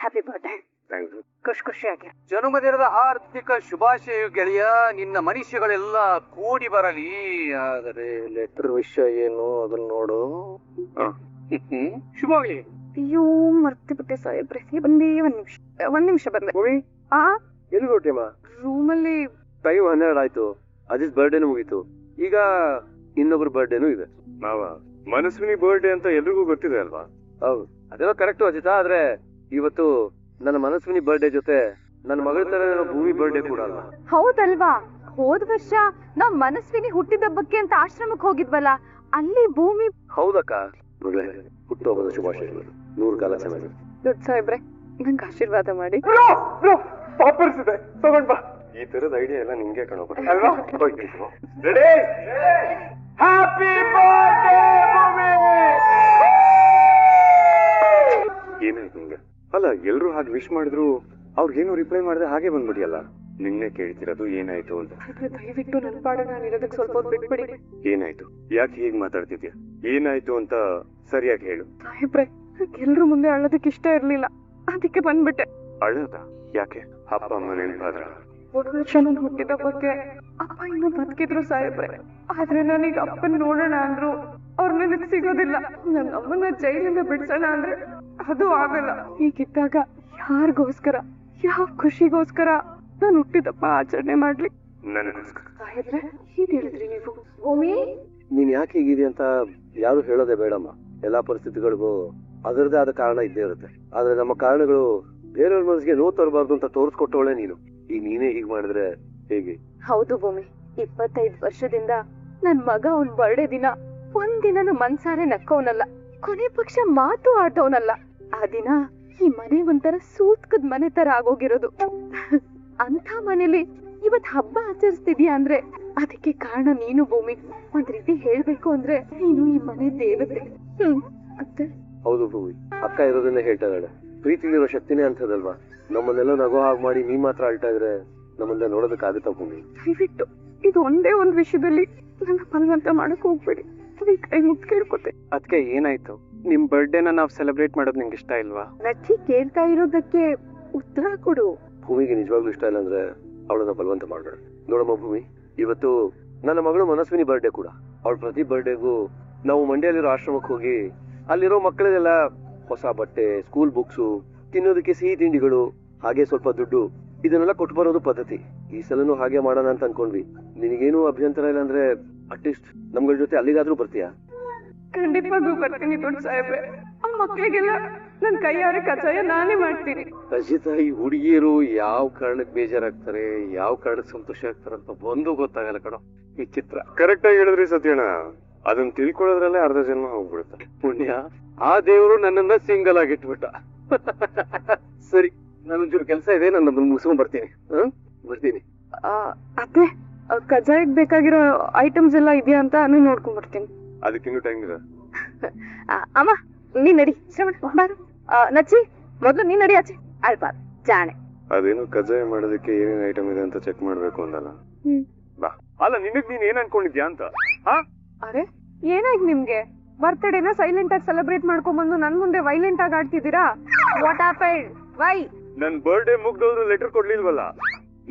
Happy birthday. ಖುಷಿಯಾಗಿ ಜನ್ಮದಿನದ ಆರ್ಥಿಕ ಶುಭಾಶಯ ಗೆಳೆಯ. ನಿನ್ನ ಮನುಷ್ಯಗಳೆಲ್ಲ ಕೂಡಿ ಬರಲಿ. ಆದರೆ ಲೆಟರ್ ವಿಷಯ ಏನು ಅದನ್ನ ನೋಡು. ಶುಭಾಗಲಿ. ಅಯ್ಯೋ ಮರ್ತಿ ಬಿಟ್ಟೆ ಸಾಹೇಬ್ರೆ. ಬಂದೇ ಒಂದ್ ನಿಮಿಷ ಬಂದೆ. ಎಲ್ಲಿ ಹೊರಟಿಯಮ್ಮ? ರೂಮಲ್ಲಿ. ಟೈಮ್ 12 ಆಯ್ತು. ಅಜಿತ್ ಬರ್ಡೇನು ಮುಗೀತು. ಈಗ ಇನ್ನೊಬ್ರ ಬರ್ಡೇನು ಇದೆ. ಮಾವ, ಮನಸ್ವಿನಿ ಬರ್ಡೇ ಅಂತ ಎಲ್ರಿಗೂ ಗೊತ್ತಿದೆ ಅಲ್ವಾ? ಹೌದು, ಅದೆಲ್ಲ ಕರೆಕ್ಟು ಅಜಿತ. ಆದ್ರೆ ಇವತ್ತು ನನ್ನ ಮನಸ್ವಿನಿ ಬರ್ಡೇ ಜೊತೆ ನನ್ನ ಮಗಳ ತರ ಭೂಮಿ ಬರ್ಡೇ ಕೂಡ ಅಲ್ವಾ? ಹೌದಲ್ವಾ? ಹೋದ ವರ್ಷ ನಾವ್ ಮನಸ್ವಿನಿ ಹುಟ್ಟಿದಬ್ಬಕ್ಕೆ ಅಂತ ಆಶ್ರಮಕ್ಕೆ ಹೋಗಿದ್ವಲ್ಲ, ಅಲ್ಲಿ ಭೂಮಿ. ಹೌದಕ್ಕ. ಹುಟ್ಟುಹಬ್ಬದ ಶುಭಾಶಯಗಳು. 100 ಕಾಲ ಚೆನ್ನಾಗಿ. ದೊಡ್ಡ ಸಾಹೇಬ್ರೆ, ನಂಗೆ ಆಶೀರ್ವಾದ ಮಾಡಿ. ತಗೊಂಡ್ ಬಾ. ಈ ತರದ ಐಡಿಯಾ ಎಲ್ಲ ನಿಂಗೆ ಕಾಣೋದು ಅಲ್ವಾ? ರೆಡಿ? ಹ್ಯಾಪಿ ಬರ್ಡೇ ಭೂಮಿ. ಏನಾಯ್ತು ನಿಂಗೆ? ಅಲ್ಲ, ಎಲ್ರು ಹಾಗೆ ವಿಶ್ ಮಾಡಿದ್ರು ಅವ್ರಿಗೇನು ರಿಪ್ಲೈ ಮಾಡಿದ್ರೆ ಹಾಗೆ ಬಂದ್ಬಿಡಿಯಲ್ಲ. ನಿನ್ನೆ ಕೇಳ್ತಿರೋದು ಏನಾಯ್ತು ಅಂತ. ದಯವಿಟ್ಟು ನನ್ನ ಪಾಡಿಗೆ ನಾನು ಇರೋದಕ್ಕೆ ಸ್ವಲ್ಪ ಹೊತ್ತು ಬಿಟ್ಬಿಡಿ. ಏನಾಯ್ತು? ಯಾಕೆ ಹೀಗೆ ಮಾತಾಡ್ತಿದ್ಯಾ? ಏನಾಯ್ತು ಅಂತ ಸರಿಯಾಗಿ ಹೇಳು. ಸಾಹೇಬ್ರೆ, ಎಲ್ರು ಮುಂದೆ ಅಳ್ಳೋದಕ್ಕೆ ಇಷ್ಟ ಇರ್ಲಿಲ್ಲ, ಅದಕ್ಕೆ ಬಂದ್ಬಿಟ್ಟೆ. ಅಳ್ಳದ? ಯಾಕೆ? ಅಪ್ಪ ಅಮ್ಮ ನೆನಪಾದ್ರ? ಹೋದ ವರ್ಷ ನಾನು ಹುಟ್ಟಿದ ಬಗ್ಗೆ ಅಪ್ಪ ಇನ್ನೂ ಬದುಕಿದ್ರು ಸಾಹೇಬ್ರೆ. ಆದ್ರೆ ನಾನೀಗ ಅಪ್ಪನ್ ನೋಡೋಣ ಅಂದ್ರು ಅವ್ರ ನನಗ್ ಸಿಗೋದಿಲ್ಲ. ನನ್ನ ಅಮ್ಮನ ಜೈಲಿಂದ ಬಿಡ್ಸೋಣ ಅಂದ್ರೆ ಅದು ಆಗಲ್ಲ. ಹೀಗಿದ್ದಾಗ ಯಾರಿಗೋಸ್ಕರ, ಯಾವ ಖುಷಿಗೋಸ್ಕರ ನಾನು ಹುಟ್ಟಿದಪ್ಪ ಆಚರಣೆ ಮಾಡ್ಲಿ? ನನಗೋಸ್ಕರ. ಸಾಹೇಬ್ರೆ, ಏನ್ ಹೇಳಿದ್ರಿ ನೀವು? ಭೂಮಿ, ನೀನ್ ಯಾಕೆ ಹೀಗಿದೆ ಅಂತ ಯಾರು ಹೇಳೋದೇ ಬೇಡಮ್ಮ. ಎಲ್ಲಾ ಪರಿಸ್ಥಿತಿಗಳಿಗೂ ಅದರದೇ ಆದ ಕಾರಣ ಇದ್ದೇ ಇರುತ್ತೆ. ಆದ್ರೆ ನಮ್ಮ ಕಾರಣಗಳು ಬೇರೆಯವ್ರ ಮನಸ್ಸಿಗೆ ನೋವು ತರಬಾರ್ದು ಅಂತ ತೋರಿಸ್ಕೊಟ್ಟವಳೆ ನೀನು. ಈಗ ನೀನೇ ಹೀಗ್ ಮಾಡಿದ್ರೆ ಹೇಗೆ? ಹೌದು ಭೂಮಿ, 25 ವರ್ಷದಿಂದ ನನ್ ಮಗ ಅವ್ನ್ ಬರ್ಡೇ ದಿನ ಒಂದಿನನು ಮನ್ಸಾರೆ ನಕ್ಕವನಲ್ಲ, ಕೊನೆ ಪಕ್ಷ ಮಾತು ಆಡ್ತವನಲ್ಲ. ಆ ದಿನ ಈ ಮನೆ ಒಂಥರ ಸೂತ್ಕದ್ ಮನೆ ತರ ಆಗೋಗಿರೋದು. ಅಂತ ಮನೇಲಿ ಇವತ್ ಹಬ್ಬ ಆಚರಿಸ್ತಿದ್ಯಾ ಅಂದ್ರೆ ಅದಕ್ಕೆ ಕಾರಣ ನೀನು ಭೂಮಿ. ಒಂದ್ ರೀತಿ ಹೇಳ್ಬೇಕು ಅಂದ್ರೆ ನೀನು ಈ ಮನೆ ದೇವತೆ. ಅತ್ತೆ. ಹೌದು ಭೂಮಿ, ಅಕ್ಕ ಇರೋದನ್ನೇ ಹೇಳ್ತಾ ಇದ್ದಾಳೆ. ಪ್ರೀತಿಲಿರೋ ಶಕ್ತಿನೇ ಅಂತದಲ್ವಾ. ನಮ್ಮನ್ನೆಲ್ಲ ನಗೋ ಹಾಗೆ ಮಾಡಿ ನೀ ಮಾತ್ರ ಅಳ್ತಾ ಇದ್ರೆ ನಮ್ಮನ್ನ ನೋಡೋದಕ್ಕಾಗುತ್ತಾ ಭೂಮಿ? ದಯವಿಟ್ಟು ಇದು ಒಂದೇ ಒಂದ್ ವಿಷಯದಲ್ಲಿ ನನ್ನ ಬಲವಂತ ಮಾಡಕ್ ಹೋಗ್ಬೇಡಿ. ಕೈ ಮುಗ್ದು ಕೇಳ್ಕೊತೆ. ಅದಕ್ಕೆ ಏನಾಯ್ತು? ನಿಮ್ ಬರ್ಡೇನ ನಾವ್ ಸೆಲೆಬ್ರೇಟ್ ಮಾಡೋದು ನಿಂಗೆ ಇಷ್ಟ ಇಲ್ವಾ? ನಚ್ಚಿ ಕೇಳ್ತಾ ಇರೋದಕ್ಕೆ ಉತ್ತರ ಕೊಡು. ಭೂಮಿಗೆ ನಿಜವಾಗ್ಲೂ ಇಷ್ಟ ಇಲ್ಲ ಅಂದ್ರೆ ಅವಳನ್ನ ಬಲವಂತ ಮಾಡ್ಬೇಡ. ನೋಡಮ್ಮ ಭೂಮಿ, ಇವತ್ತು ನನ್ನ ಮಗಳು ಮನಸ್ವಿನಿ ಬರ್ಡೇ ಕೂಡ. ಅವಳ ಪ್ರತಿ ಬರ್ಡೇಗೂ ನಾವು ಮಂಡ್ಯಲ್ಲಿರೋ ಆಶ್ರಮಕ್ಕೆ ಹೋಗಿ ಅಲ್ಲಿರೋ ಮಕ್ಕಳಿಗೆಲ್ಲ ಹೊಸ ಬಟ್ಟೆ, ಸ್ಕೂಲ್ ಬುಕ್ಸು, ತಿನ್ನೋದಕ್ಕೆ ಸಿಹಿ ತಿಂಡಿಗಳು, ಹಾಗೆ ಸ್ವಲ್ಪ ದುಡ್ಡು, ಇದನ್ನೆಲ್ಲ ಕೊಟ್ಟು ಬರೋದು ಪದ್ಧತಿ. ಈ ಸಲನು ಹಾಗೆ ಮಾಡೋಣ ಅಂತ ಅನ್ಕೊಂಡ್ವಿ. ನಿನಗೇನು ಅಭ್ಯಂತರ ಇಲ್ಲ ಅಂದ್ರೆ ಅಟ್ಲೀಸ್ಟ್ ನಮ್ಗಳ ಜೊತೆ ಅಲ್ಲಿಗಾದ್ರೂ ಬರ್ತೀಯಾ? ಖಂಡಿತವಾಗ್ಲೂ ಬರ್ತೀನಿ ದೊಡ್ಡ ಸಾಹೇಬ್ರೆ. ಆ ಮಕ್ಳಿಗೆಲ್ಲ ನನ್ ಕೈಯಾರೆ ಕಚಾಯ ನಾನೇ ಮಾಡ್ತೀನಿ. ರಜಿತ, ಈ ಹುಡುಗಿಯರು ಯಾವ ಕಾರಣಕ್ಕೆ ಬೇಜಾರಾಗ್ತಾರೆ, ಯಾವ ಕಾರಣಕ್ಕೆ ಸಂತೋಷ ಆಗ್ತಾರೆ ಅಂತ ಒಂದು ಗೊತ್ತಾಗಲ್ಲ ಕಣೋ. ಈ ಚಿತ್ರ ಕರೆಕ್ಟ್ ಆಗಿ ಹೇಳಿದ್ರಿ ಸತ್ಯಣ್ಣ. ಅದನ್ನ ತಿಳ್ಕೊಳ್ಳೋದ್ರಲ್ಲೇ ಅರ್ಧ ಜನ್ಮ ಹೋಗ್ಬಿಡುತ್ತೆ. ಪುಣ್ಯ, ಆ ದೇವರು ನನ್ನನ್ನ ಸಿಂಗಲ್ ಆಗಿಟ್ಬಿಟ್ಟ. ಸರಿ, ನನ್ನೊಂಚೂರು ಕೆಲಸ ಇದೆ, ನಾನು ಅದನ್ನ ಮುಗಿಸ್ಕೊಂಡ್ ಬರ್ತೀನಿ. ಬರ್ತೀನಿ. ಅತ್ತೆ, ಕಜಾಯಕ್ ಬೇಕಾಗಿರೋ ಐಟಮ್ಸ್ ಎಲ್ಲ ಇದೆಯಾ ಅಂತ ನಾನು ನೋಡ್ಕೊಂಡ್ ಬರ್ತೀನಿ. ಅದಕ್ಕಿನ್ನೂ ಟೈಮ್ ಇದೆ. ಅಮ್ಮ ನೀನ್ ನಡಿ. ಶ್ರವಣ ಬಾರು. ನಚ್ಚಿ ಮೊದ್ಲು ನೀನ್ ನಡಿ ಆಚೆ. ಅಲ್ಬಾರ್ ಜಾಣೆ. ಅದೇನು ಕಜ್ಜಾಯ ಮಾಡೋದಕ್ಕೆ ಏನೇನ್ ಐಟಮ್ ಇದೆ ಅಂತ ಚೆಕ್ ಮಾಡ್ಬೇಕು ಅಂದಲ್ಲ. ಬಾ. ಅಲ್ಲ, ನಿನಗ್ ನೀನ್ ಏನ್ ಅನ್ಕೊಂಡಿದ್ಯಾ ಅಂತ? ಅರೆ, ಏನಾಯ್ತು ನಿಮ್ಗೆ? ಬರ್ತ್ಡೇನ ಸೈಲೆಂಟ್ ಆಗಿ ಸೆಲೆಬ್ರೇಟ್ ಮಾಡ್ಕೊಂಡ್ಬಂದು ನನ್ ಮುಂದೆ ವೈಲೆಂಟ್ ಆಗಿ ಆಡ್ತಿದ್ದೀರಾ? What happened? ವೈ? ನನ್ ಬರ್ಡೇ ಮುಗ್ದೋದ್ರು ಲೆಟರ್ ಕೊಡ್ಲಿಲ್ವಲ್ಲ.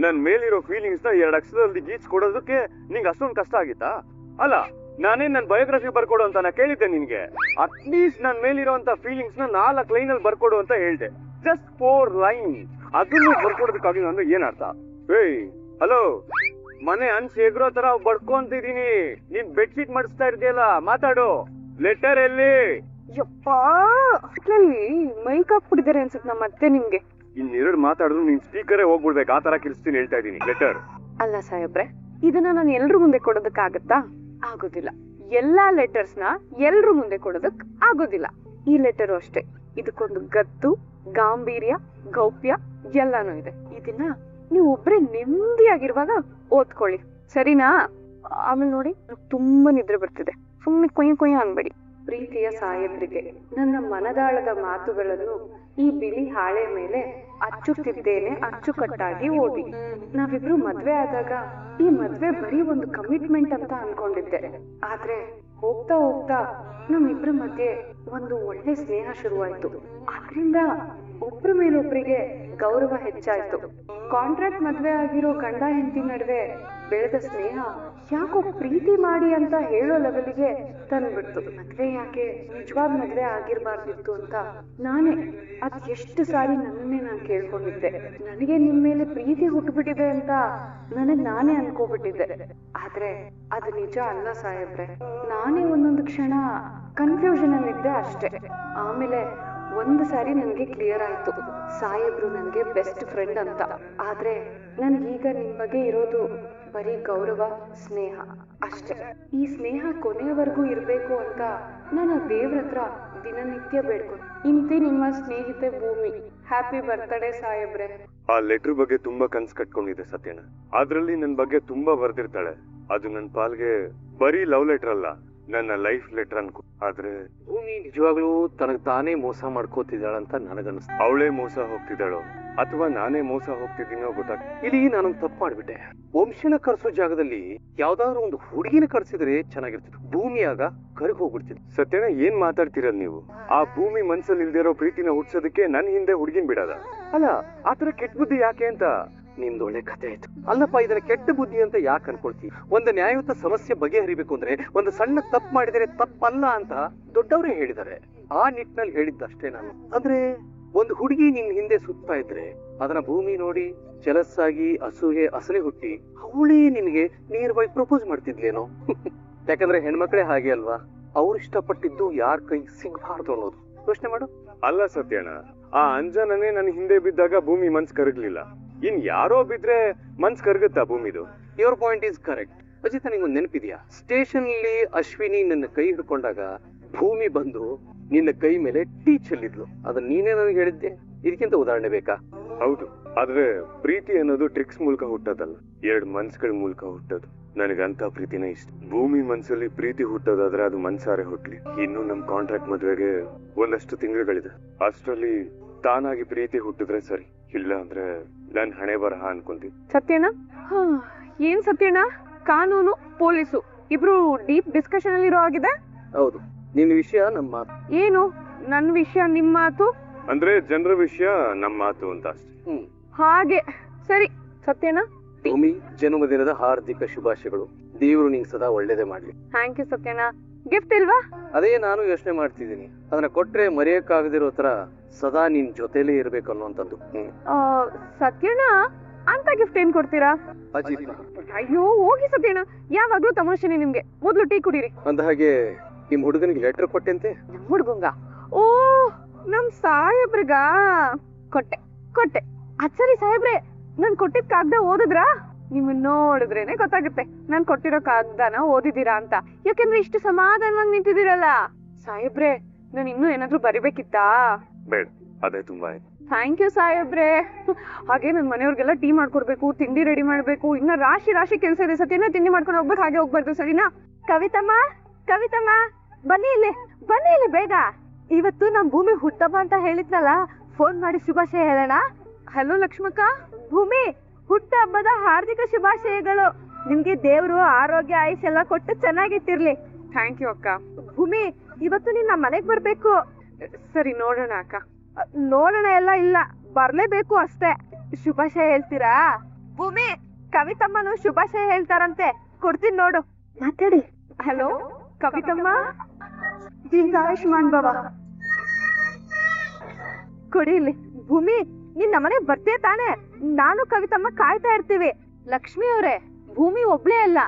ನನ್ ಮೇಲಿರೋ ಫೀಲಿಂಗ್ಸ್ ನ 2 ಅಕ್ಷರದಲ್ಲಿ ಗೀಚ್ ಕೊಡೋದಕ್ಕೆ ನಿಂಗೆ ಅಷ್ಟೊಂದು ಕಷ್ಟ ಆಗಿತ್ತಾ? ಅಲ್ಲ, ನಾನೇ ನನ್ ಬಯೋಗ್ರಫಿ ಬರ್ಕೊಡು ಅಂತ ನಾ ಕೇಳಿದ್ದೆ ನಿನ್ಗೆ. ಅಟ್ಲೀಸ್ಟ್ ನನ್ ಮೇಲಿರೋಂತ ಫೀಲಿಂಗ್ಸ್ ನ 4 ಲೈನ್ ಅಲ್ಲಿ ಬರ್ಕೊಡು ಅಂತ ಹೇಳ್ದೆ. Just 4 line. ಅದನ್ನು ಬರ್ಕೊಡೋದಕ್ಕಾಗಿಲ್ಲ ಅಂದ್ರೆ ಏನ್ ಅರ್ಥ? ಏಯ್ ಹಲೋ, ಮನೆ ಹಂಚ್ ಎಗ್ರೋ ತರ ಬಡ್ಕೊಂತಿದೀನಿ. ನೀನ್ ಬೆಡ್ಶೀಟ್ ಮಾಡಿಸ್ತಾ ಇರ್ತೀಯಲ್ಲ, ಮಾತಾಡು. ಲೆಟರ್ ಎಲ್ಲಿ? ಯಪ್ಪಾ, ಮೈಕ್ ಹಾಕ್ಬಿಟ್ಟಿದ್ದಾರೆ ಅನ್ಸುತ್ತೆ ನಮ್ಮ ಅತ್ತೆ ನಿಮ್ಗೆ. ಇನ್ನೆರಡು ಮಾತಾಡಿದ್ರು ನೀನ್ ಸ್ಪೀಕರೇ ಹೋಗ್ಬಿಡ್ಬೇಕು, ಆ ತರ ಕಿರಿಸ್ತೀನಿ ಹೇಳ್ತಾ ಇದೀನಿ. ಲೆಟರ್ ಅಲ್ಲ ಸಾಹೇಬ್ರೆ, ಇದನ್ನ ನಾನು ಎಲ್ರು ಮುಂದೆ ಕೊಡೋದಕ್ಕಾಗತ್ತಾ? ಆಗೋದಿಲ್ಲ. ಎಲ್ಲಾ ಲೆಟರ್ಸ್ ನ ಎಲ್ರು ಮುಂದೆ ಕೊಡೋದಕ್ ಆಗೋದಿಲ್ಲ. ಈ ಲೆಟರು ಅಷ್ಟೇ. ಇದಕ್ಕೊಂದು ಗತ್ತು, ಗಾಂಭೀರ್ಯ, ಗೌಪ್ಯ ಎಲ್ಲಾನು ಇದೆ. ಇದನ್ನ ನೀವು ಒಬ್ರೆ ನೆಮ್ಮದಿಯಾಗಿರುವಾಗ ಓದ್ಕೊಳ್ಳಿ, ಸರಿನಾ? ಆಮೇಲೆ ನೋಡಿ, ತುಂಬಾ ನಿದ್ರೆ ಬರ್ತಿದೆ, ಸುಮ್ಮನೆ ಕೊಯ್ಯ ಅನ್ಬೇಡಿ. ಪ್ರೀತಿಯ ಸಾಹೇಬ್ರಿಗೆ ನನ್ನ ಮನದಾಳದ ಮಾತುಗಳನ್ನು ಈ ಬಿಳಿ ಹಾಳೆ ಮೇಲೆ ಅಚ್ಚುತ್ತಿದ್ದೇನೆ, ಅಚ್ಚುಕಟ್ಟಾಗಿ ಓದಿ. ನಾವಿಬ್ರು ಮದ್ವೆ ಆದಾಗ ಈ ಮದ್ವೆ ಬರೀ ಒಂದು ಕಮಿಟ್ಮೆಂಟ್ ಅಂತ ಅನ್ಕೊಂಡಿದ್ದೆ. ಆದ್ರೆ ಹೋಗ್ತಾ ಹೋಗ್ತಾ ನಮ್ಮಿಬ್ರ ಮಧ್ಯೆ ಒಂದು ಒಳ್ಳೆ ಸ್ನೇಹ ಶುರುವಾಯ್ತು. ಆದ್ರಿಂದ ಒಬ್ರ ಮೇಲೊಬ್ರಿಗೆ ಗೌರವ ಹೆಚ್ಚಾಯ್ತು. ಕಾಂಟ್ರಾಕ್ಟ್ ಮದ್ವೆ ಆಗಿರೋ ಗಂಡ ಹೆಂಡತಿ ನಡುವೆ ಬೆಳೆದ ಸ್ನೇಹ ಯಾಕೋ ಪ್ರೀತಿ ಮಾಡಿ ಅಂತ ಹೇಳೋ ಲೆವೆಲ್ಗೆ ತಂದ್ಬಿಡ್ತು. ಮದ್ವೆ ಯಾಕೆ, ನಿಜವಾದ ಮದ್ವೆ ಆಗಿರ್ಬಾರ್ದಿತ್ತು ಅಂತ ನಾನೇ ಎಷ್ಟು ಸಾರಿ ನನ್ನೇ ನಾನು ಕೇಳ್ಕೊಂಡಿದ್ದೆ. ನನಗೆ ನಿಮ್ ಮೇಲೆ ಪ್ರೀತಿ ಹುಟ್ಟುಬಿಟ್ಟಿದೆ ಅಂತ ನಾನೇ ಅನ್ಕೋಬಿಟ್ಟಿದ್ದೆ. ಆದ್ರೆ ಅದು ನಿಜ ಅಲ್ಲ ಸಾಹೇಬ್ರೆ. ನಾನೇ ಒಂದೊಂದು ಕ್ಷಣ ಕನ್ಫ್ಯೂಷನ್ ಅಲ್ಲಿದ್ದೆ ಅಷ್ಟೇ. ಆಮೇಲೆ ಒಂದು ಸಾರಿ ನನಗೆ ಕ್ಲಿಯರ್ ಆಯ್ತು, ಸಾಹೇಬ್ರು ನನಗೆ ಬೆಸ್ಟ್ ಫ್ರೆಂಡ್ ಅಂತ. ಆದ್ರೆ ನನ್ಗೀಗ ನಿಮ್ ಬಗ್ಗೆ ಇರೋದು ಬರೀ ಗೌರವ, ಸ್ನೇಹ ಅಷ್ಟೇ. ಈ ಸ್ನೇಹ ಕೊನೆಯವರೆಗೂ ಇರ್ಬೇಕು ಅಂತ ನಾನು ದೇವ್ರ ಹತ್ರ ದಿನನಿತ್ಯ ಬೇಡ್ಕೊಂಡು. ಇಂತಿ ನಿಮ್ಮ ಸ್ನೇಹಿತೆ ಭೂಮಿ. ಹ್ಯಾಪಿ ಬರ್ತ್ಡೇ ಸಾಹೇಬ್ರೆ. ಆ ಲೆಟರ್ ಬಗ್ಗೆ ತುಂಬಾ ಕನ್ಸ್ ಕಟ್ಕೊಂಡಿದೆ ಸತ್ಯನ. ಅದ್ರಲ್ಲಿ ನನ್ ಬಗ್ಗೆ ತುಂಬಾ ಬರ್ದಿರ್ತಾಳೆ. ಅದು ನನ್ ಪಾಲ್ಗೆ ಬರೀ ಲವ್ ಲೆಟರ್ ಅಲ್ಲ, ನನ್ನ ಲೈಫ್ ಲೆಟರ್ ಅನ್ಕೋ. ಆದ್ರೆ ಭೂಮಿ ನಿಜವಾಗ್ಲೂ ತನಗ್ ತಾನೇ ಮೋಸ ಮಾಡ್ಕೋತಿದ್ದಾಳಂತ ನನಗನ್ನಿಸ್ತು. ಅವಳೇ ಮೋಸ ಹೋಗ್ತಿದ್ದಾಳೋ ಅಥವಾ ನಾನೇ ಮೋಸ ಹೋಗ್ತಿದ್ದೀನೋ ಗೊತ್ತಾಗ್ತದೆ. ಇಲ್ಲಿ ನಾನೊಂದು ತಪ್ಪು ಮಾಡ್ಬಿಟ್ಟೆ. ವಂಶನ ಕರ್ಸೋ ಜಾಗದಲ್ಲಿ ಯಾವ್ದಾದ್ರು ಒಂದು ಹುಡುಗಿನ ಕರ್ಸಿದ್ರೆ ಚೆನ್ನಾಗಿರ್ತಿತ್ತು. ಭೂಮಿಯಾಗ ಕರ್ಗ್ ಹೋಗ್ಬಿಡ್ತಿತ್ತು. ಸತ್ಯನ ಏನ್ ಮಾತಾಡ್ತಿರಲ್ ನೀವು? ಆ ಭೂಮಿ ಮನ್ಸಲ್ಲಿ ಇಲ್ದಿರೋ ಪ್ರೀತಿನ ಹುಟ್ಸೋದಕ್ಕೆ ನನ್ ಹಿಂದೆ ಹುಡುಗಿನ್ ಬಿಡದ? ಅಲ್ಲ, ಆತರ ಕೆಟ್ಟ ಬುದ್ಧಿ ಯಾಕೆ ಅಂತ. ನಿಮ್ದು ಒಳ್ಳೆ ಕಥೆ ಆಯ್ತು. ಅಲ್ಲಪ್ಪ, ಇದನ್ನ ಕೆಟ್ಟ ಬುದ್ಧಿ ಅಂತ ಯಾಕೆ ಅನ್ಕೊಳ್ತಿ? ಒಂದು ನ್ಯಾಯಯುತ ಸಮಸ್ಯೆ ಬಗೆಹರಿಬೇಕು ಅಂದ್ರೆ ಒಂದು ಸಣ್ಣ ತಪ್ಪು ಮಾಡಿದರೆ ತಪ್ಪಲ್ಲ ಅಂತ ದೊಡ್ಡವರೇ ಹೇಳಿದ್ದಾರೆ. ಆ ನಿಟ್ಟಿನಲ್ಲಿ ಹೇಳಿದ್ದಷ್ಟೇ ನಾನು. ಅಂದ್ರೆ ಒಂದು ಹುಡುಗಿ ನಿನ್ ಹಿಂದೆ ಸುತ್ತಾ ಇದ್ರೆ ಅದನ್ನ ಭೂಮಿ ನೋಡಿ ಜಲಸ್ ಆಗಿ ಅಸೂಯೆ ಅಸಲಿ ಹುಟ್ಟಿ ಅವಳೇ ನಿನ್ಗೆ ನೇರವಾಗಿ ಪ್ರಪೋಸ್ ಮಾಡ್ತಿದ್ಲೇನೋ? ಯಾಕಂದ್ರೆ ಹೆಣ್ಮಕ್ಳೇ ಹಾಗೆ ಅಲ್ವಾ, ಅವ್ರು ಇಷ್ಟಪಟ್ಟಿದ್ದು ಯಾರ ಕೈ ಸಿಗಬಾರ್ದು ಅನ್ನೋದು. ಯೋಚನೆ ಮಾಡು. ಅಲ್ಲ ಸತ್ಯಣ್ಣ, ಆ ಅಂಜನನೇ ನನ್ ಹಿಂದೆ ಬಿದ್ದಾಗ ಭೂಮಿ ಮನ್ಸ್ ಕರಗ್ಲಿಲ್ಲ. ಇನ್ ಯಾರೋ ಬಿದ್ರೆ ಮನ್ಸ್ ಕರ್ಗುತ್ತಾ ಭೂಮಿದು? Your point is correct. Ajitha, ನಿಂಗೊಂದು ನೆನಪಿದ್ಯಾ? ಸ್ಟೇಷನ್ ಅಲ್ಲಿ ಅಶ್ವಿನಿ ನನ್ನ ಕೈ ಹಿಡ್ಕೊಂಡಾಗ ಭೂಮಿ ಬಂದು ನಿನ್ನ ಕೈ ಮೇಲೆ ಟೀ ಚೆಲ್ಲಿದ್ಲು. ಅದನ್ನ ನೀನೇ ನನಗೆ ಹೇಳಿದ್ದೆ. ಇದಕ್ಕಿಂತ ಉದಾಹರಣೆ ಬೇಕಾ? ಹೌದು, ಆದ್ರೆ ಪ್ರೀತಿ ಅನ್ನೋದು ಟ್ರಿಕ್ಸ್ ಮೂಲಕ ಹುಟ್ಟೋದಲ್ಲ, ಎರಡ್ ಮನ್ಸ್ಗಳ ಮೂಲಕ ಹುಟ್ಟೋದು. ನನಗಂತ ಪ್ರೀತಿನೇ ಇಷ್ಟ. ಭೂಮಿ ಮನ್ಸಲ್ಲಿ ಪ್ರೀತಿ ಹುಟ್ಟೋದಾದ್ರೆ ಅದು ಮನ್ಸಾರೆ ಹುಟ್ಲಿ. ಇನ್ನು ನಮ್ ಕಾಂಟ್ರಾಕ್ಟ್ ಮದ್ವೆಗೆ ಒಂದಷ್ಟು ತಿಂಗಳುಗಳಿದೆ. ಅಷ್ಟರಲ್ಲಿ ತಾನಾಗಿ ಪ್ರೀತಿ ಹುಟ್ಟಿದ್ರೆ ಸರಿ, ಇಲ್ಲ ಅಂದ್ರೆ ನನ್ ಹಣೆ ಬರಹ ಅನ್ಕೊಂತೀನಿ. ಸತ್ಯಣ್ಣ, ಏನ್ ಸತ್ಯಣ್ಣ, ಕಾನೂನು ಪೊಲೀಸು ಇಬ್ರು ಡೀಪ್ ಡಿಸ್ಕಷನ್ ಅಲ್ಲಿ ಇರೋ ಆಗಿದೆ. ಹೌದು, ನಿನ್ ವಿಷಯ ನಮ್ಮ ಮಾತು. ಏನು ನನ್ ವಿಷಯ ನಿಮ್ ಮಾತು? ಅಂದ್ರೆ ಜನರ ವಿಷಯ ನಮ್ ಮಾತು ಅಂತ ಅಷ್ಟೇ. ಹಾಗೆ ಸರಿ. ಸತ್ಯಣ್ಣ, ಭೂಮಿ ಜನ್ಮದಿನದ ಹಾರ್ದಿಕ ಶುಭಾಶಯಗಳು. ದೇವ್ರು ನಿಂಗೆ ಸದಾ ಒಳ್ಳೇದೇ ಮಾಡ್ಲಿ. Thank you Satyanna. ಗಿಫ್ಟ್ ಇಲ್ವಾ? ಅದೇ ನಾನು ಯೋಚನೆ ಮಾಡ್ತಿದ್ದೀನಿ. ಅದನ್ನ ಕೊಟ್ರೆ ಮರೆಯಕ್ಕಾಗದಿರೋ ತರ ಸದಾ ನಿನ್ ಜೊತೆಲೇ ಇರ್ಬೇಕು ಅನ್ನುವಂಥದ್ದು. ಸತ್ಯಣ್ಣ, ಅಂತ ಗಿಫ್ಟ್ ಏನ್ ಕೊಡ್ತೀರಾ? ಅಜಿತ್, ಅಯ್ಯೋ ಹೋಗಿ ಸತ್ಯಣ್ಣ, ಯಾವಾಗ್ಲೂ ತಮಾಷೆನೆ ನಿಮ್ಗೆ. ಮೊದ್ಲು ಟೀ ಕುಡೀರಿ. ಅಂದ ಹಾಗೆ ನಿಮ್ ಹುಡುಗನಿಗೆ ಲೆಟರ್ ಕೊಟ್ಟೆಂತೆ? ನಮ್ ಹುಡ್ಗಂಗ? ಓ, ನಮ್ ಸಾಹೇಬ್ರಿಗ ಕೊಟ್ಟೆ. ಅಚ್ಚರಿ ಸಾಹೇಬ್ರೆ, ನಾನ್ ಕೊಟ್ಟಿದ್ ಕಾಗ್ದ ಓದಿದ್ರಾ? ನಿಮ್ಮನ್ನ ನೋಡಿದ್ರೇನೆ ಗೊತ್ತಾಗುತ್ತೆ ನಾನ್ ಕೊಟ್ಟಿರೋ ಕಾಗ್ದನ ಓದಿದೀರಾ ಅಂತ. ಯಾಕೆಂದ್ರೆ ಇಷ್ಟು ಸಮಾಧಾನವಾಗಿ ನಿಂತಿದ್ದೀರಲ್ಲ. ಸಾಹೇಬ್ರೆ, ನಾನು ಇನ್ನೂ ಏನಾದ್ರೂ ಬರಿಬೇಕಿತ್ತಾ? ಬೇಡ, ಅದೇ ತುಂಬಾ ಆಯ್ತು. ಥ್ಯಾಂಕ್ ಯು ಸಾಹೇಬ್ರೆ. ಹಾಗೆ ನನ್ ಮನೆಯವ್ರಿಗೆಲ್ಲ ಟೀ ಮಾಡ್ಕೊಡ್ಬೇಕು, ತಿಂಡಿ ರೆಡಿ ಮಾಡ್ಬೇಕು, ಇನ್ನ ರಾಶಿ ಕೆಲ್ಸ ಇದೆ. ಸತ್ಯನ ತಿಂಡಿ ಮಾಡ್ಕೊಂಡು ಹೋಗ್ಬೇಕು, ಹಾಗೆ ಹೋಗ್ಬಾರ್ದು, ಸರಿನಾ? ಕವಿತಮ್ಮ, ಬನ್ನಿ ಇಲ್ಲಿ ಬೇಗ. ಇವತ್ತು ನಮ್ ಭೂಮಿ ಹುಟ್ಟಬ್ಬ ಅಂತ ಹೇಳಿದ್ನಲ್ಲ, ಫೋನ್ ಮಾಡಿ ಶುಭಾಶಯ ಹೇಳೋಣ. ಹಲೋ ಲಕ್ಷ್ಮಕ್ಕ. ಭೂಮಿ ಹುಟ್ಟ ಹಬ್ಬದ ಹಾರ್ದಿಕ ಶುಭಾಶಯಗಳು. ನಿಮ್ಗೆ ದೇವ್ರು ಆರೋಗ್ಯ ಆಯುಷ್ ಎಲ್ಲ ಕೊಟ್ಟು ಚೆನ್ನಾಗಿತ್ತಿರ್ಲಿ. ಥ್ಯಾಂಕ್ ಯು ಅಕ್ಕ. ಭೂಮಿ, ಇವತ್ತು ನೀನ್ ನಮ್ಮ ಮನೆಗ್ ಬರ್ಬೇಕು. ಸರಿ, ನೋಡೋಣ ಅಕ್ಕ. ನೋಡೋಣ ಎಲ್ಲ ಇಲ್ಲ, ಬರ್ಲೇಬೇಕು ಅಷ್ಟೇ. ಶುಭಾಶಯ ಹೇಳ್ತೀರಾ? ಭೂಮಿ, ಕವಿತಮ್ಮನು ಶುಭಾಶಯ ಹೇಳ್ತಾರಂತೆ, ಕೊಡ್ತೀನಿ ನೋಡು, ಮಾತಾಡಿ. ಹಲೋ ಕವಿತಮ್ಮ, ದೀರ್ಘಾಯುಷ್ಮಾನ್ ಭವ. ಕೊಡಿ ಇಲ್ಲಿ. ಭೂಮಿ, ನೀನ್ ನಮ್ಮನೆ ಬರ್ತೀಯ ತಾನೆ? ನಾನು ಕವಿತಮ್ಮ ಕಾಯ್ತಾ ಇರ್ತೀವಿ. ಲಕ್ಷ್ಮಿ ಅವ್ರೆ, ಭೂಮಿ ಒಬ್ಳೇ ಅಲ್ಲ,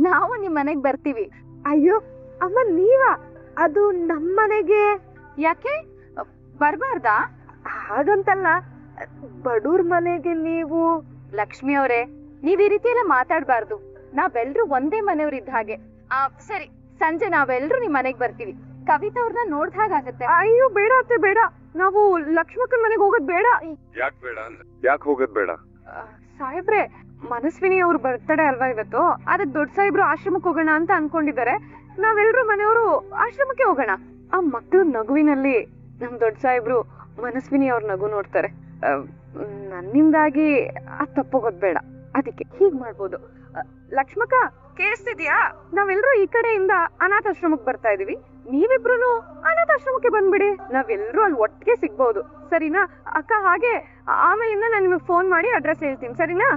ನಾವು ನಿಮ್ ಮನೆಗ್ ಬರ್ತೀವಿ. ಅಯ್ಯೋ ಅಮ್ಮ, ನೀವ? ಅದು ನಮ್ಮನೆಗೆ ಯಾಕೆ ಬರ್ಬಾರ್ದಾ? ಹಾಗಂತಲ್ಲ, ಬಡೂರ್ ಮನೆಗೆ ನೀವು. ಲಕ್ಷ್ಮಿ ಅವ್ರೆ, ನೀವ್ ಈ ರೀತಿ ಎಲ್ಲ ಮಾತಾಡ್ಬಾರ್ದು. ನಾವೆಲ್ರು ಒಂದೇ ಮನೆಯವ್ರಿದ್ದ ಹಾಗೆ. ಸರಿ, ಸಂಜೆ ನಾವೆಲ್ರು ನಿಮ್ ಮನೆಗ್ ಬರ್ತೀವಿ. ಕವಿತಾ ಅವ್ರನ್ನ ನೋಡ್ದ ಹಾಗಾಗತ್ತೆ. ಅಯ್ಯೋ ಬೇಡ ಅತ್ತೆ, ಬೇಡ. ನಾವು ಲಕ್ಷ್ಮಕ್ಕನ್ ಮನೆಗೆ ಹೋಗೋದ್ ಬೇಡ. ಯಾಕೆ ಹೋಗೋದ್ ಬೇಡ? ಸಾಹೇಬ್ರೆ, ಮನಸ್ವಿನಿ ಅವ್ರ ಬರ್ತಡೇ ಅಲ್ವಾ ಇವತ್ತು, ಅದಕ್ಕೆ ದೊಡ್ಡ ಸಾಹೇಬ್ರು ಆಶ್ರಮಕ್ಕೆ ಹೋಗೋಣ ಅಂತ ಅನ್ಕೊಂಡಿದ್ದಾರೆ. ನಾವೆಲ್ರು ಮನೆಯವರು ಆಶ್ರಮಕ್ಕೆ ಹೋಗೋಣ. ಆ ಮಕ್ಕಳ ನಗುವಿನಲ್ಲಿ ನಮ್ ದೊಡ್ಡ ಸಾಹೇಬ್ರು ಮನಸ್ವಿನಿ ಅವ್ರ ನಗು ನೋಡ್ತಾರೆ. ನನ್ನಿಂದಾಗಿ ಅದ್ ತಪ್ಪೋಗೋದ್ ಬೇಡ, ಅದಕ್ಕೆ ಹೀಗ್ ಮಾಡ್ಬೋದು. ಲಕ್ಷ್ಮಕ್ಕ, ಕೇಳಿಸ್ತಿದ್ಯಾ? ನಾವೆಲ್ರು ಈ ಕಡೆಯಿಂದ ಅನಾಥಾಶ್ರಮಕ್ಕೆ ಬರ್ತಾ ಇದೀವಿ, ನೀವಿಬ್ರು ಅನಾಥಾಶ್ರಮಕ್ಕೆ ಬಂದ್ಬಿಡಿ, ನಾವೆಲ್ಲರೂ ಅಲ್ಲಿ ಒಟ್ಟಿಗೆ ಸಿಗ್ಬಹುದು, ಸರಿನಾ ಅಕ್ಕ? ಹಾಗೆ ಆಮೇಲಿಂದ ನಾನು ನಿಮಗೆ ಫೋನ್ ಮಾಡಿ ಅಡ್ರೆಸ್ ಹೇಳ್ತೀನಿ, ಸರಿನಾ?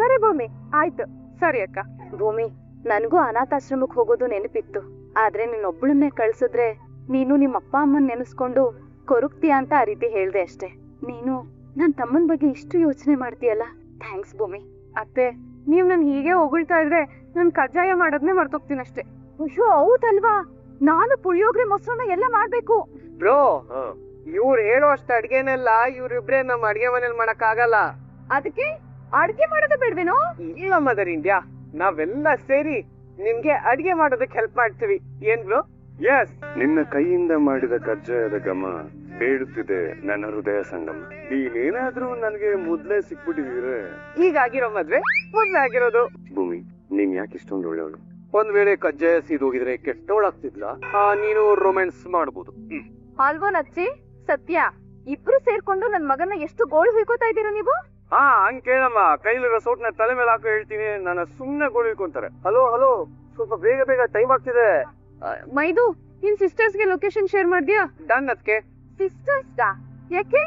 ಸರಿ ಭೂಮಿ, ಆಯ್ತು. ಸರಿ ಅಕ್ಕ. ಭೂಮಿ, ನನಗೂ ಅನಾಥಾಶ್ರಮಕ್ಕೆ ಹೋಗೋದು ನೆನಪಿತ್ತು, ಆದ್ರೆ ನೀನೊಬ್ಳನ್ನೇ ಕಳ್ಸಿದ್ರೆ ನೀನು ನಿಮ್ಮ ಅಪ್ಪ ಅಮ್ಮನ್ ನೆನೆಸ್ಕೊಂಡು ಕೊರಗ್ತೀಯ ಅಂತ ಆ ರೀತಿ ಹೇಳ್ದೆ ಅಷ್ಟೇ. ನೀನು ನನ್ ತಮ್ಮನ್ ಬಗ್ಗೆ ಇಷ್ಟು ಯೋಚನೆ ಮಾಡ್ತೀಯಲ್ಲ, ಥ್ಯಾಂಕ್ಸ್ ಭೂಮಿ. ಅತ್ತೆ, ನೀವ್ ನನ್ ಹೀಗೆ ಹೊಗಳ್ತಾ ಇದ್ರೆ ನನ್ ಕಜ್ಜಾಯ ಮಾಡೋದ್ನೇ ಮರ್ತೋಗ್ತೀನಿ ಅಷ್ಟೇ. ಅಯ್ಯೋ ಹೌದಲ್ವಾ, ನಾನು ಪುಳಿಯೋಗ್ರೆ ಮೊಸರನ್ನ ಎಲ್ಲ ಮಾಡ್ಬೇಕು. ಬ್ರೋ, ಇವ್ರು ಹೇಳೋ ಅಷ್ಟು ಅಡ್ಗೆನೆಲ್ಲ ಇವ್ರಿಬ್ರೇ ನಮ್ಮ ಅಡ್ಗೆ ಮನೇಲಿ ಮಾಡಕ್ ಆಗಲ್ಲ. ಅದಕ್ಕೆ ಅಡ್ಗೆ ಮಾಡೋದು ಬೇಡ್ವೇನೋ? ಇಲ್ಲ ಮದರ್ ಇಂಡಿಯಾ, ನಾವೆಲ್ಲ ಸೇರಿ ನಿಮ್ಗೆ ಅಡ್ಗೆ ಮಾಡೋದಕ್ಕೆ ಹೆಲ್ಪ್ ಮಾಡ್ತೀವಿ, ಏನ್ ಬ್ರೋ? ಎಸ್, ನಿನ್ನ ಕೈಯಿಂದ ಮಾಡಿದ ಕಜ್ಜಾಯದ ಘಮ ಬೇಡುತ್ತಿದೆ ನನ್ನ ಹೃದಯ ಸಂಗಮ. ನೀನೇನಾದ್ರೂ ನನಗೆ ಮೊದ್ಲೇ ಸಿಕ್ಬಿಟ್ಟಿದ್ರೆ. ಈಗಾಗಿರೋ ಮದ್ವೆ ಮೊದ್ಲೇ ಆಗಿರೋದು. ಭೂಮಿ, ನೀನ್ ಯಾಕೆ ಇಷ್ಟೊಂದು ಒಳ್ಳೆಯವಳು? ಒಂದ್ ವೇಳೆ ಕಜ್ಜಾಯ ಸೀದೋಗಿದ್ರೆ ಕೆಟ್ಟವಳಾಗ್ತಿದ್ಲ, ನೀನು ರೊಮ್ಯಾನ್ಸ್ ಮಾಡ್ಬೋದು. ಅಲ್ವೋ ನಚ್ಚಿ, ಸತ್ಯ, ಇಬ್ರು ಸೇರ್ಕೊಂಡು ನನ್ ಮಗನ ಎಷ್ಟು ಗೋಳು ಹುಯ್ಕೋತಾ ಇದ್ದೀರಾ ನೀವು? ಹಂಗ್ ಕೇಳಮ್ಮ, ಕೈಲಿರೋ ಸೋಟ್ನ ತಲೆ ಮೇಲೆ ಹಾಕೋ ಹೇಳ್ತೀನಿ, ನನ್ನ ಸುಮ್ನೆ ಗೋಳಿಕೊಂತಾರೆ. ಹಲೋ ಹಲೋ, ಸ್ವಲ್ಪ ಬೇಗ ಬೇಗ ಟೈಮ್ ಆಗ್ತಿದೆ. ಮೈದು, ನಿನ್ ಸಿಸ್ಟರ್ಸ್ಗೆ ಲೊಕೇಶನ್ ಶೇರ್ ಮಾಡ್ದ್ಯಾ? ಡನ್ ಅದಕ್ಕೆ. ಸಿಸ್ಟರ್ಸ್ ಯಾಕೆ?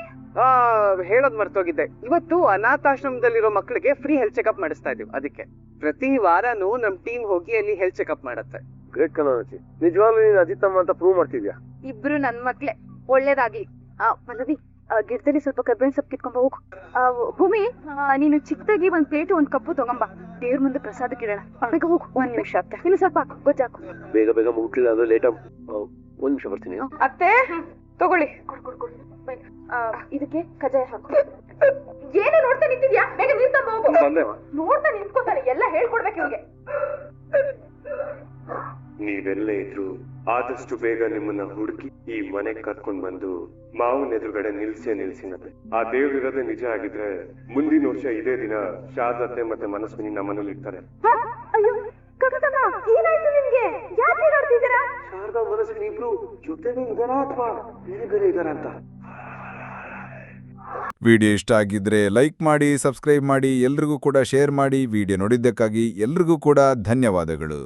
ಹೇಳೋದ್ ಮರ್ತೋಗಿದ್ದೆ, ಇವತ್ತು ಅನಾಥಾಶ್ರಮದಲ್ಲಿರೋ ಮಕ್ಕಳಿಗೆ ಫ್ರೀ ಹೆಲ್ತ್ ಚೆಕಪ್ ಮಾಡಿಸ್ತಾ ಇದೀವಿ, ಅದಕ್ಕೆ ಪ್ರತಿ ವಾರನೂ ನಮ್ ಟೀಮ್ ಹೋಗಿ ಅಲ್ಲಿ ಹೆಲ್ತ್ ಚೆಕಪ್ ಮಾಡತ್ತೆ. ಗ್ರೇಟ್ ಕಲಾನಚಿ, ನಿಜವಾಗ್ಲೂ ನೀನು ಅಜಿತಮ್ಮ ಅಂತ ಪ್ರೂವ್ ಮಾಡ್ತಿದ್ಯಾ? ಇಬ್ರು ನನ್ ಮಕ್ಳೆ, ಒಳ್ಳೇದಾಗ್ಲಿ. ಪಲ್ಲವಿ, ಗಿಡದಲ್ಲಿ ಸ್ವಲ್ಪ ಕಬ್ಬೇನ್ ಸೊಪ್ಪು ಕಿತ್ಕೊಂಬ ಹೋಗು. ಭೂಮಿ, ನೀನು ಚಿಕ್ಕದಾಗಿ ಒಂದ್ ಪ್ಲೇಟ್ ಒಂದ್ ಕಪ್ಪು ತಗೊಂಬ, ದೇವ್ರ ಮುಂದೆ ಪ್ರಸಾದಕ್ಕಿಡೋಣ. ಬೇಗ ಹೋಗು, 1 ನಿಮಿಷ ಅತ್ತೆ. ಇನ್ನು ಸ್ವಲ್ಪ ಹಾಕು, ಗೊಜ್ಜಾಕು. ಬೇಗ ಬೇಗ ಮುಗಿಲಿಲ್ಲ ಅಂದ್ರೆ ಲೇಟ್ 1 ನಿಮಿಷ ಬರ್ತೀನಿ. ಅತ್ತೆ ತಗೊಳ್ಳಿ. ಇದಕ್ಕೆ ಕಜ್ಜಾಯ ಹಾಕು. ಏನು ನೋಡ್ತಾ ನಿಂತಿದ್ಯಾ? ಬೇಗ ನೀರ್ ತಗೊಂಡ್ ಹೋಗು. ನೋಡ್ತಾ ನಿಂತ್ಕೋತಾನೆ, ಎಲ್ಲ ಹೇಳ್ಕೊಡ್ಬೇಕು ಇವ್ರಿಗೆ. ನೀವೆಲ್ಲೇ ಇದ್ರು ಆದಷ್ಟು ಬೇಗ ನಿಮ್ಮನ್ನ ಹುಡುಕಿ ಈ ಮನೆಗ್ ಕರ್ಕೊಂಡ್ ಬಂದು ಮಾವನ ಎದುರುಗಡೆ ನಿಲ್ಸಿನತ್ತೆ. ಆ ದೇವ್ರಿರೋದೇ ನಿಜ ಆಗಿದ್ರೆ ಮುಂದಿನ ವರ್ಷ ಇದೇ ದಿನ ಶಾರದತ್ತೆ ಮತ್ತೆ ಮನಸ್ವಿನಿ ನಮ್ಮನೇಲಿ ಇರ್ತಾರೆ. ಅಯ್ಯೋ ಕಗತನ, ಏನಾಯ್ತು ನಿಮ್ಗೆ? ಯಾಕೆ ಹೇಗಾಡ್ತಿದ್ದೀರಾ? ಶಾರದಾ ಮನಸ್ವಿನಿ ಇಬ್ರು ಜೊತೆನೇ ಇದಾರಾ ಅಥವಾ ಬೇರೆ ಬೇರೆ ಇದಾರ ಅಂತ? ವಿಡಿಯೋ ಇಷ್ಟ ಆಗಿದ್ರೆ ಲೈಕ್ ಮಾಡಿ, ಸಬ್ಸ್ಕ್ರೈಬ್ ಮಾಡಿ, ಎಲ್ರಿಗೂ ಕೂಡ ಶೇರ್ ಮಾಡಿ. ವಿಡಿಯೋ ನೋಡಿದ್ದಕ್ಕಾಗಿ ಎಲ್ರಿಗೂ ಕೂಡ ಧನ್ಯವಾದಗಳು.